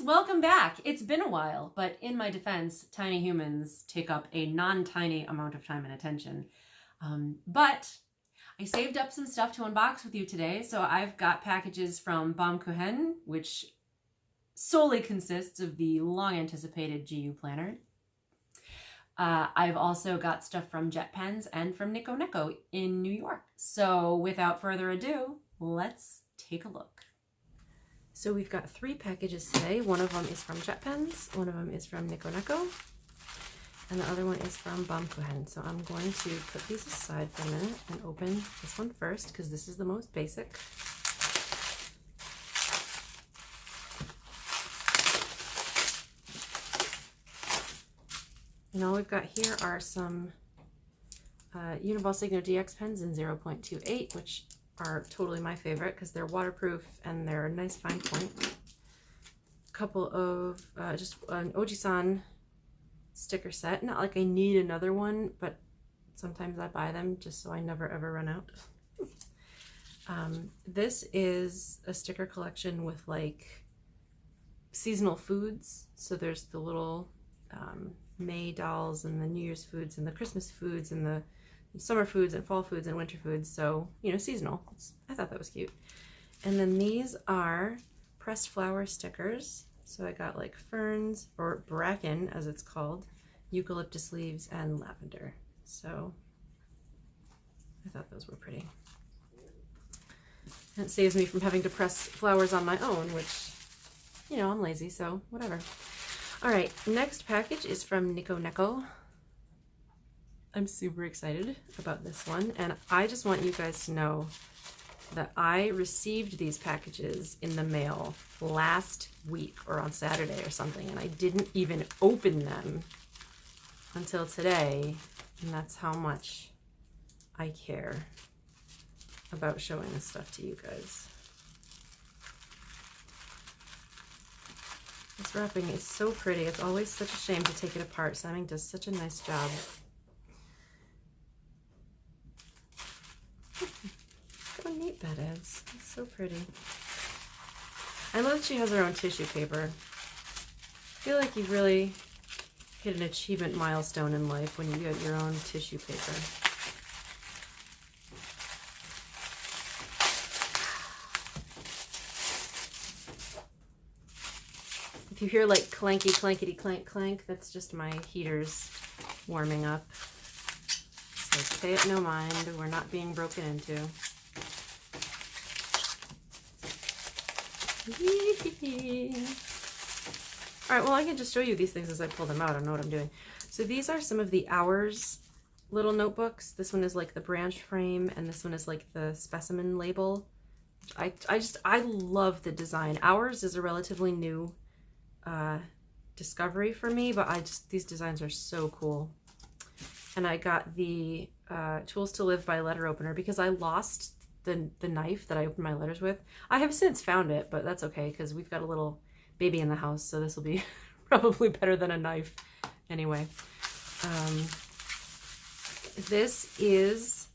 welcome back. It's been a while, but in my defense, tiny humans take up a non-tiny amount of time and attention. But I saved up some stuff to unbox with you today, so I've got packages from Baum-kuchen, which solely consists of the long-anticipated GU planner. I've also got stuff from Jetpens and from Neco in New York. So without further ado, let's take a look. So we've got 3 packages today. One of them is from Jetpens, one of them is from Neco, and the other one is from Baum-kuchen. So I'm going to put these aside for a minute and open this one first because this is the most basic. And all we've got here are some Uniball Signo DX pens in 0.28, which are totally my favorite because they're waterproof and they're a nice fine point. A couple of just an Oji-san sticker set. Not like I need another one, but sometimes I buy them just so I never ever run out. This is a sticker collection with like seasonal foods. So there's the little May dolls and the New Year's foods and the Christmas foods and the summer foods and fall foods and winter foods, so you know, seasonal. I thought that was cute. And then these are pressed flower stickers. So I got like ferns, or bracken as it's called, eucalyptus leaves, and lavender. So I thought those were pretty. And it saves me from having to press flowers on my own, which, you know, I'm lazy, so whatever. All right, next package is from Neco. I'm super excited about this one, and I just want you guys to know that I received these packages in the mail last week or on Saturday or something, and I didn't even open them until today, and that's how much I care about showing this stuff to you guys. This wrapping is so pretty. It's always such a shame to take it apart. Simon does such a nice job. How neat that is. It's so pretty. I love that she has her own tissue paper. I feel like you've really hit an achievement milestone in life when you get your own tissue paper. If you hear like clanky, clankety, clank, clank, that's just my heaters warming up. So pay it no mind, we're not being broken into. Alright, well I can just show you these things as I pull them out. I don't know what I'm doing. So these are some of the Hours little notebooks. This one is like the branch frame, and this one is like the specimen label. I love the design. Hours is a relatively new discovery for me, but these designs are so cool. And I got the Tools to Live by letter opener because I lost the knife that I opened my letters with. I have since found it, but that's okay because we've got a little baby in the house, so this will be probably better than a knife anyway. This is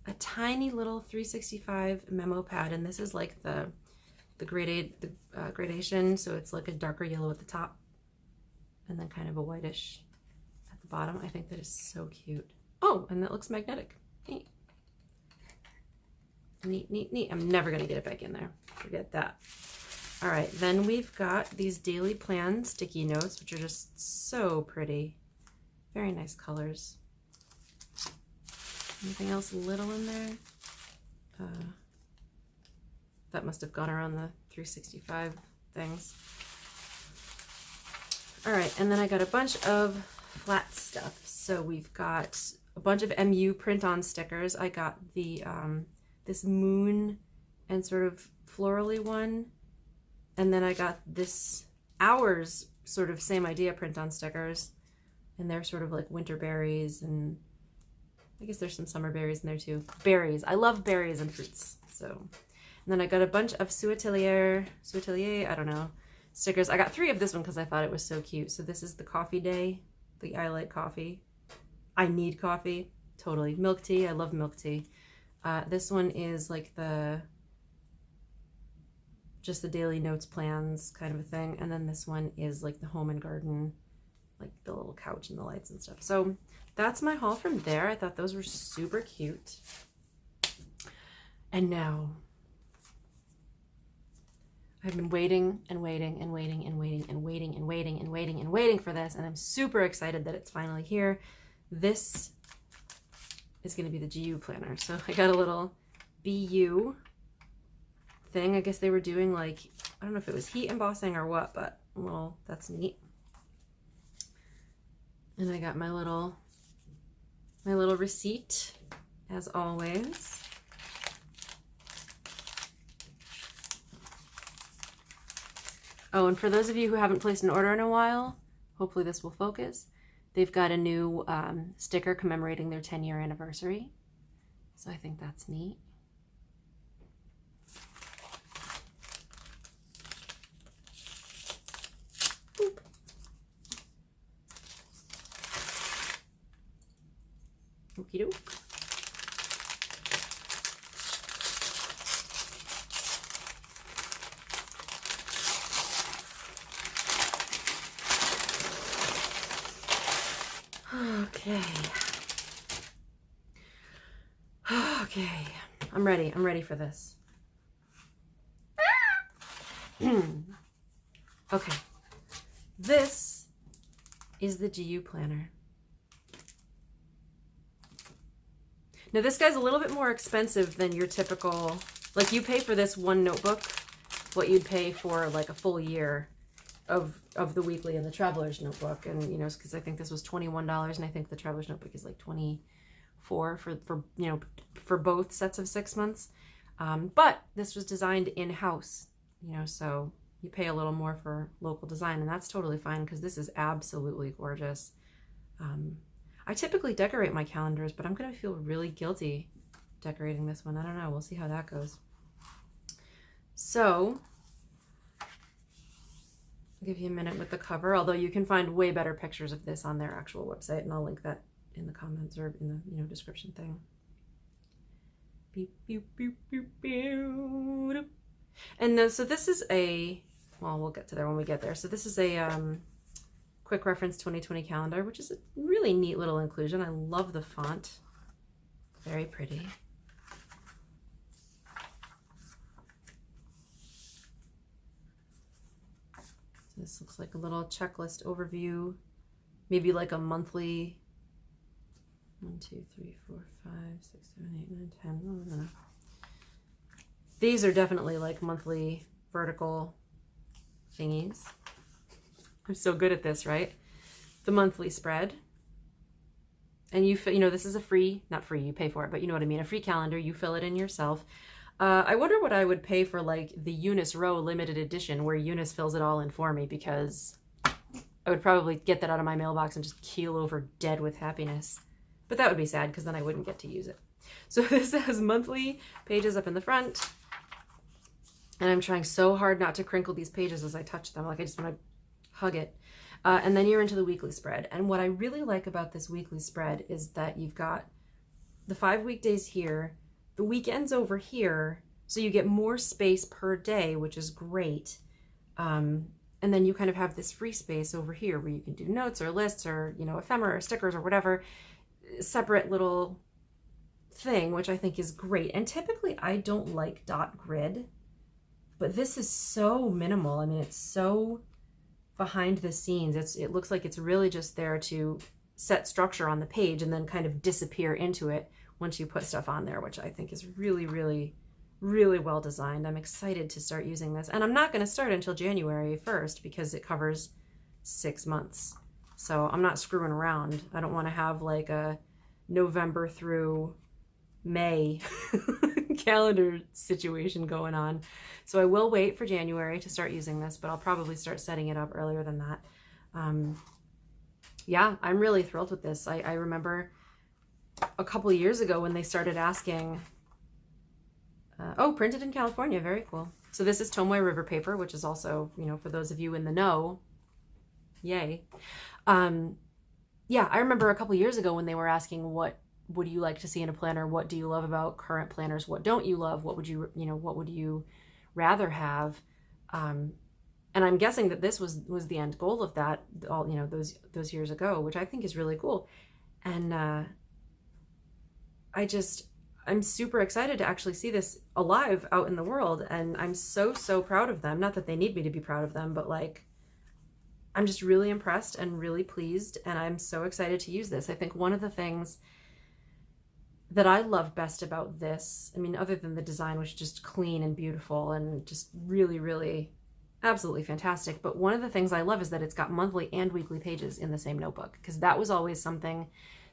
a tiny little 365 memo pad, and this is like the gradation, so it's like a darker yellow at the top and then kind of a whitish at the bottom. I think that is so cute. Oh, and that looks magnetic. Neat. Neat, neat, neat. I'm never going to get it back in there. Forget that. All right, then we've got these daily plan sticky notes, which are just so pretty. Very nice colors. Anything else little in there? That must have gone around the 365 things. All right, and then I got a bunch of flat stuff. So we've got a bunch of MU print-on stickers. I got the this moon and sort of florally one, and then I got this Hours sort of same idea print-on stickers, and they're sort of like winter berries, and I guess there's some summer berries in there too. Berries. I love berries and fruits. So, and then I got a bunch of Suatelier, I don't know, stickers. I got 3 of this one because I thought it was so cute. So this is the coffee day, the I like coffee. I need coffee. Totally. Milk tea. I love milk tea. This one is like the just the daily notes plans kind of a thing. And then this one is like the home and garden, like the little couch and the lights and stuff. So that's my haul from there. I thought those were super cute. And now I've been waiting and waiting and waiting and waiting and waiting and waiting and waiting and waiting for this, and I'm super excited that it's finally here. This is going to be the GU planner. So I got a little BU thing. I guess they were doing like, I don't know if it was heat embossing or what, but well, that's neat. And I got my little receipt as always. Oh, and for those of you who haven't placed an order in a while, hopefully this will focus. They've got a new sticker commemorating their 10-year anniversary. So I think that's neat. Boop. Okie doke. Okay. Okay. I'm ready. I'm ready for this. Okay. This is the GU planner. Now this guy's a little bit more expensive than your typical, like you pay for this one notebook what you'd pay for like a full year of the weekly and the traveler's notebook. And you know, because I think this was $21 and I think the traveler's notebook is like $24 for you know, for both sets of 6 months. But this was designed in-house, you know, so you pay a little more for local design, and that's totally fine because this is absolutely gorgeous. I typically decorate my calendars, but I'm gonna feel really guilty decorating this one. I don't know, we'll see how that goes. So I'll give you a minute with the cover, although you can find way better pictures of this on their actual website, and I'll link that in the comments or in the, you know, description thing. Beep, beep, beep, beep, beep. And so this is a, well, we'll get to there when we get there. So this is a quick reference 2020 calendar, which is a really neat little inclusion. I love the font. Very pretty. So this looks like a little checklist overview, maybe like a monthly 1, 2, 3, 4, 5, 6, 7, 8, 9, 10. Oh, I don't know. These are definitely like monthly vertical thingies. I'm so good at this, right? The monthly spread. And you know, this is a free, not free, you pay for it, but you know what I mean, a free calendar. You fill it in yourself. I wonder what I would pay for like the Eunice Rowe limited edition where Eunice fills it all in for me, because I would probably get that out of my mailbox and just keel over dead with happiness. But that would be sad because then I wouldn't get to use it. So this has monthly pages up in the front. And I'm trying so hard not to crinkle these pages as I touch them. Like I just want to hug it. And then you're into the weekly spread. And what I really like about this weekly spread is that you've got the 5 weekdays here, the weekends over here, so you get more space per day, which is great. And then you kind of have this free space over here where you can do notes or lists or, you know, ephemera or stickers or whatever, separate little thing, which I think is great. And typically I don't like dot grid, but this is so minimal. I mean, it's so behind the scenes. It looks like it's really just there to set structure on the page and then kind of disappear into it once you put stuff on there, which I think is really, really, really well designed. I'm excited to start using this. And I'm not going to start until January 1st because it covers 6 months. So I'm not screwing around. I don't want to have like a November through May calendar situation going on. So I will wait for January to start using this, but I'll probably start setting it up earlier than that. Yeah, I'm really thrilled with this. I remember a couple of years ago when they started asking, oh, printed in California, very cool. So this is Tomoe River paper, which is also, you know, for those of you in the know, yay. Yeah, I remember a couple of years ago when they were asking, what would you like to see in a planner? What do you love about current planners? What don't you love? What would you, you know, what would you rather have? And I'm guessing that this was the end goal of that, all, you know, those years ago, which I think is really cool. And I'm super excited to actually see this alive out in the world, and I'm so proud of them. Not that they need me to be proud of them, but like, I'm just really impressed and really pleased, and I'm so excited to use this. I think one of the things that I love best about this, I mean, other than the design, which is just clean and beautiful and just really absolutely fantastic, but one of the things I love is that it's got monthly and weekly pages in the same notebook, because that was always something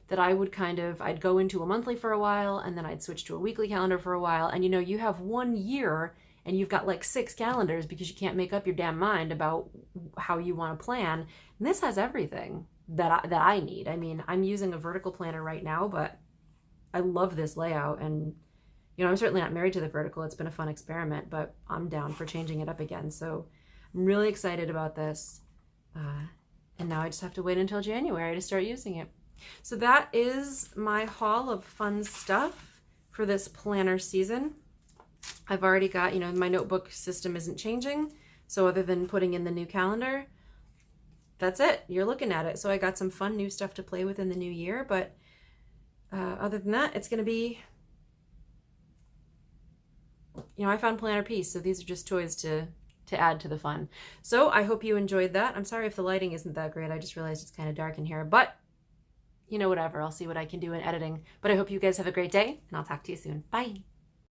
that I would I'd go into a monthly for a while, and then I'd switch to a weekly calendar for a while. And you know, you have 1 year and you've got like 6 calendars because you can't make up your damn mind about how you want to plan. And this has everything that I need. I mean, I'm using a vertical planner right now, but I love this layout. And you know, I'm certainly not married to the vertical. It's been a fun experiment, but I'm down for changing it up again. So I'm really excited about this. And now I just have to wait until January to start using it. So that is my haul of fun stuff for this planner season. I've already got, you know, my notebook system isn't changing. So other than putting in the new calendar, that's it. You're looking at it. So I got some fun new stuff to play with in the new year. But other than that, it's going to be, you know, I found planner peace. So these are just toys to add to the fun. So I hope you enjoyed that. I'm sorry if the lighting isn't that great. I just realized it's kind of dark in here, but you know, whatever. I'll see what I can do in editing. But I hope you guys have a great day, and I'll talk to you soon. Bye.